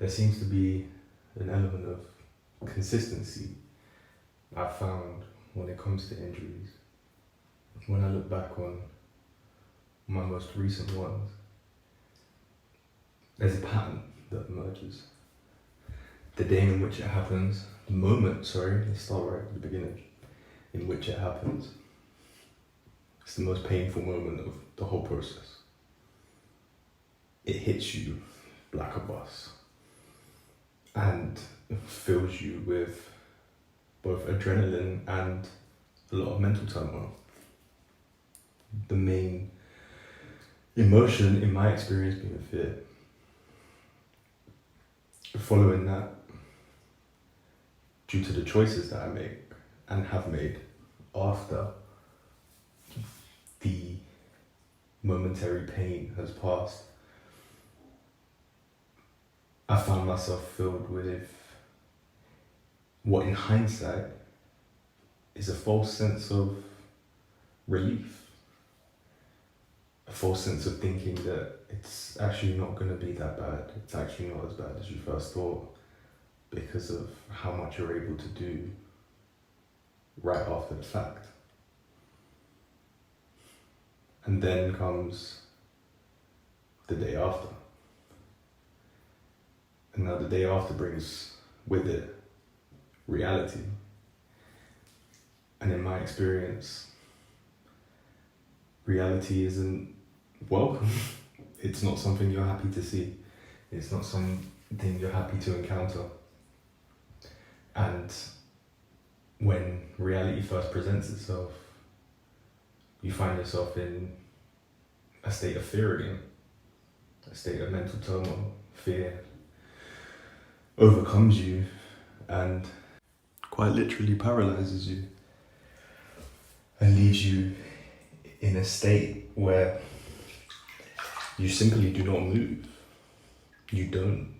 there seems to be an element of consistency I've found when it comes to injuries. When I look back on my most recent ones, there's a pattern that emerges. The day in which it happens, the moment, let's start right at the beginning, in which it happens, it's the most painful moment of the whole process. It hits you like a bus and fills you with both adrenaline and a lot of mental turmoil. The main emotion in my experience being fear. Following that, due to the choices that I make and have made after the momentary pain has passed, I found myself filled with what in hindsight is a false sense of relief. A false sense of thinking that it's actually not going to be that bad. It's actually not as bad as you first thought because of how much you're able to do right after the fact. And then comes the day after. And now the day after brings with it reality. And in my experience, reality isn't welcome. It's not something you're happy to see. It's not something you're happy to encounter. And when reality first presents itself, you find yourself in a state of fear again, a state of mental turmoil. Fear overcomes you and quite literally paralyzes you and leaves you in a state where you simply do not move. You don't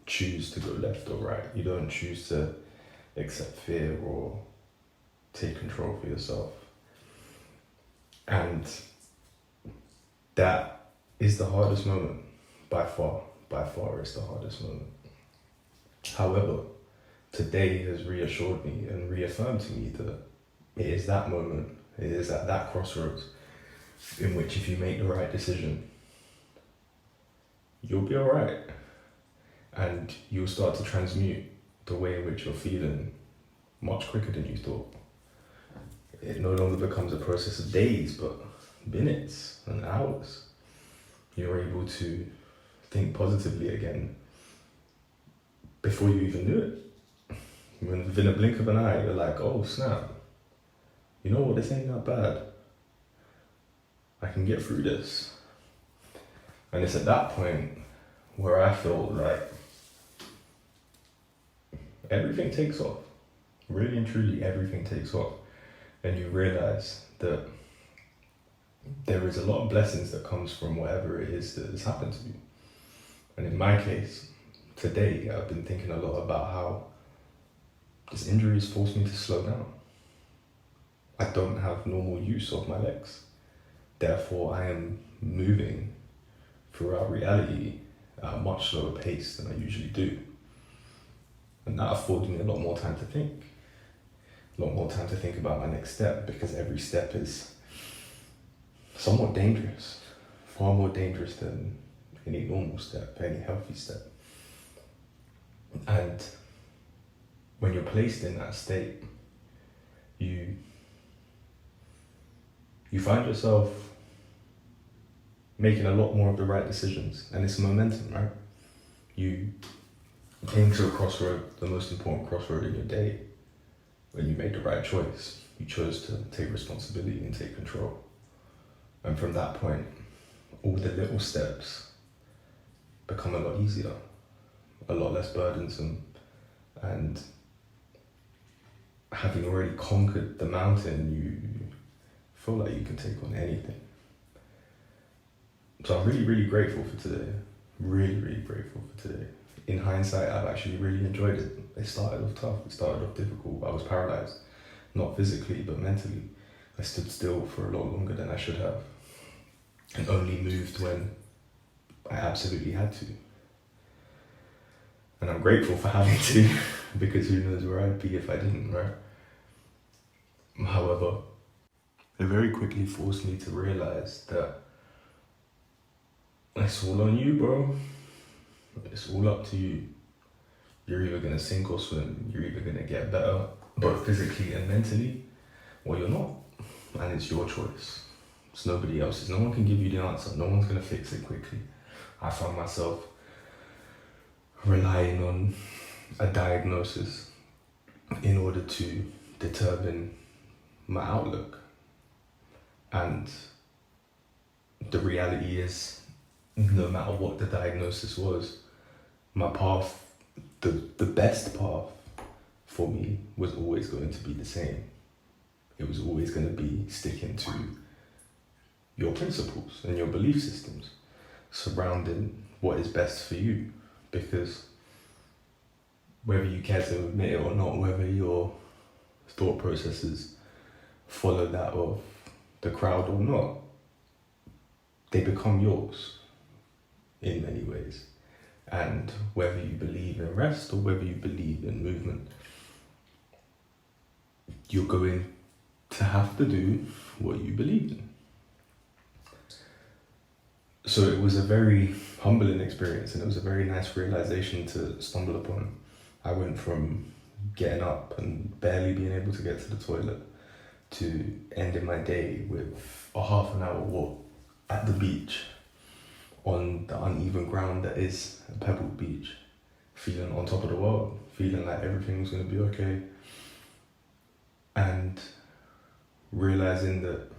choose to go left or right. You don't choose to accept fear or take control for yourself. And that is the hardest moment, by far it's the hardest moment. However, today has reassured me and reaffirmed to me that it is that moment, it is at that crossroads in which if you make the right decision, you'll be alright. And you'll start to transmute the way in which you're feeling much quicker than you thought. It no longer becomes a process of days, but minutes and hours. You're able to think positively again before you even knew it. Within a blink of an eye, you're like, oh snap, you know what, this ain't that bad. I can get through this. And it's at that point where I feel like everything takes off. Really and truly, everything takes off. And you realize that there is a lot of blessings that comes from whatever it is that has happened to you. And in my case, today, I've been thinking a lot about how this injury has forced me to slow down. I don't have normal use of my legs. Therefore, I am moving throughout reality at a much slower pace than I usually do. And that affords me a lot more time to think. A lot more time to think about my next step, because every step is somewhat dangerous. Far more dangerous than any normal step, any healthy step. And when you're placed in that state, you find yourself making a lot more of the right decisions, and it's momentum, right? You came to a crossroad, the most important crossroad in your day, when you made the right choice. You chose to take responsibility and take control. And from that point, all the little steps become a lot easier, a lot less burdensome, and having already conquered the mountain, you feel like you can take on anything. So I'm really, really grateful for today. Really, really grateful for today. In hindsight, I've actually really enjoyed it. It started off tough, it started off difficult. I was paralyzed, not physically, but mentally. I stood still for a lot longer than I should have, and only moved when I absolutely had to. And I'm grateful for having to, because who knows where I'd be if I didn't, right? However, it very quickly forced me to realize that it's all on you, bro. It's all up to you. You're either gonna sink or swim. You're either gonna get better, both physically and mentally, or you're not. And it's your choice. It's nobody else's. No one can give you the answer. No one's gonna fix it quickly. I found myself relying on a diagnosis in order to determine my outlook. And the reality is, no matter what the diagnosis was, my path, the best path for me was always going to be the same. It was always going to be sticking to your principles and your belief systems surrounding what is best for you. Because whether you care to admit it or not, whether your thought processes follow that of the crowd or not, they become yours in many ways. And whether you believe in rest or whether you believe in movement, you're going to have to do what you believe in. So it was a very humbling experience, and it was a very nice realization to stumble upon. I went from getting up and barely being able to get to the toilet to ending my day with a half an hour walk at the beach on the uneven ground that is a pebbled beach, feeling on top of the world, feeling like everything was going to be okay, and realizing that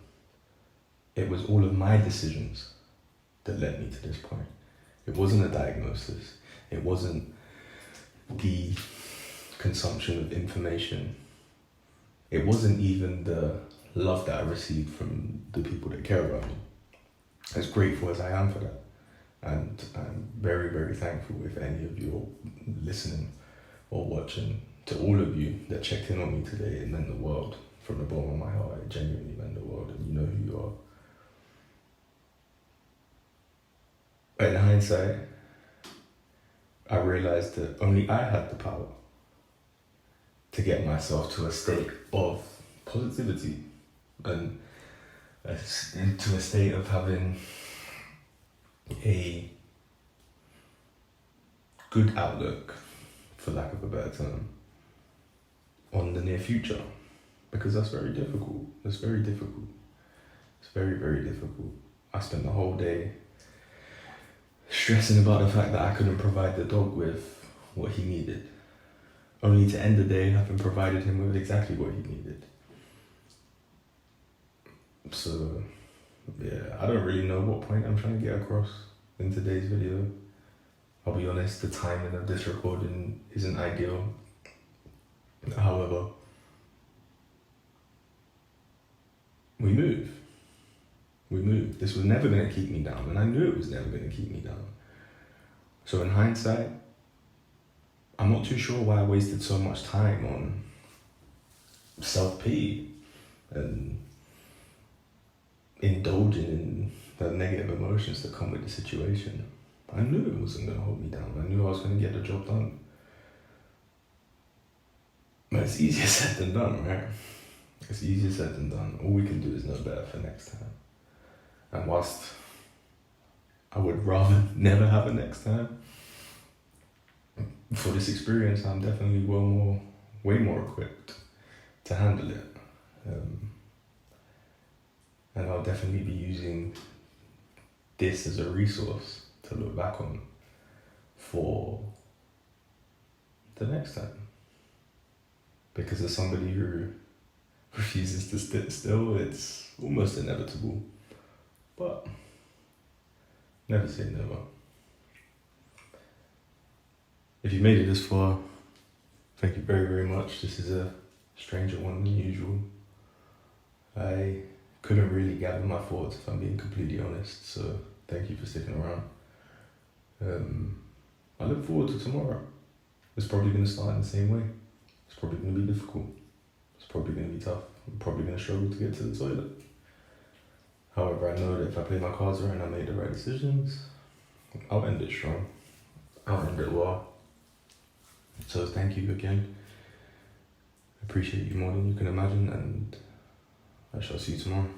it was all of my decisions that led me to this point. It wasn't a diagnosis. It wasn't the consumption of information. It wasn't even the love that I received from the people that care about me. As grateful as I am for that. And I'm very, very thankful if any of you are listening or watching. To all of you that checked in on me today, it meant the world. From the bottom of my heart, it genuinely meant the world, and you know who you are. In hindsight, I realized that only I had the power to get myself to a state of positivity and into a state of having a good outlook, for lack of a better term, on the near future. Because that's very difficult. It's very difficult. It's very, very difficult. I spent the whole day stressing about the fact that I couldn't provide the dog with what he needed, only to end the day having provided him with exactly what he needed. So, yeah, I don't really know what point I'm trying to get across in today's video. I'll be honest, the timing of this recording isn't ideal. However, we move. This was never going to keep me down, and I knew it was never going to keep me down. So in hindsight, I'm not too sure why I wasted so much time on self-pity and indulging in the negative emotions that come with the situation. I knew it wasn't going to hold me down. I knew I was going to get the job done. But it's easier said than done, right? It's easier said than done. All we can do is know better for next time. And whilst I would rather never have a next time, for this experience, I'm definitely way more equipped to handle it. And I'll definitely be using this as a resource to look back on for the next time. Because as somebody who refuses to sit still, it's almost inevitable. But never say never. If you made it this far, thank you very, very much. This is a stranger one than usual. I couldn't really gather my thoughts, if I'm being completely honest, so thank you for sticking around. I look forward to tomorrow. It's probably going to start in the same way. It's probably going to be difficult. It's probably going to be tough. I'm probably going to struggle to get to the toilet. However, I know that if I play my cards right and I make the right decisions, I'll end it strong. I'll end it well. So thank you again. Appreciate you more than you can imagine, and I shall see you tomorrow.